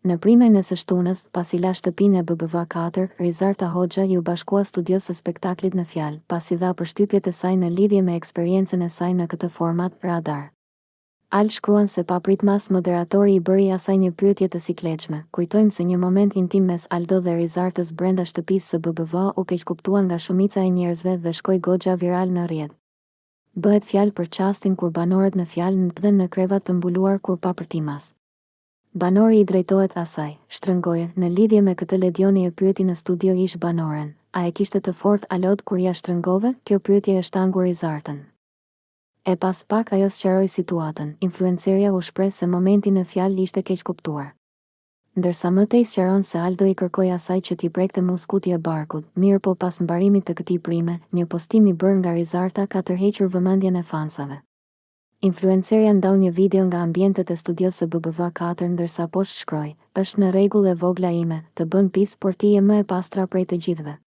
Në primën e së shtunës, pasi la shtëpinë e BBV 4, Rizarta Hoxha ju bashkua studios së spektaklit në fjalë, pasi dha përshtypjet e saj në lidhje me eksperiencën e saj në këtë format radar. Al shkruan se papritmas moderatori i bëri asaj një pyetje të sikletshme. Kujtojmë se një moment intim mes Aldo dhe Rizartës brenda shtëpisë së BBV u keqkuptuan nga shumica e njerëzve dhe shkoi goxha viral në rrjet. Bëhet fjalë për çastin kur banorët në fjalë ndodhen në krevat të mbuluar kur papërtimas. Banori i drejtohet asaj, shtrëngoje, në lidhje me këtë Ledioni e pyeti në studio ish banoren. A e kishte të fort Alod kur ja shtrëngove? Kjo pyetje e shtangur Rizartën. E pas pak ajo sqaroi situatën, influencerja u shpreh se momenti në fjalë ishte keq kuptuar. Ndërsa më tej sqaron se Aldo i kërkoi asaj që t'i prekte muskuti e barkut, mirë po pas mbarimit të këtij prime, një postim i bërë nga Rizarta ka tërhequr vëmendjen e fansave. Influencerja ndau një video nga ambientet e studios së BBV 4 ndërsa poshtë shkroi: "Është në rregull e vogla ime, të bën pis, por ti je më e pastra prej të gjithëve."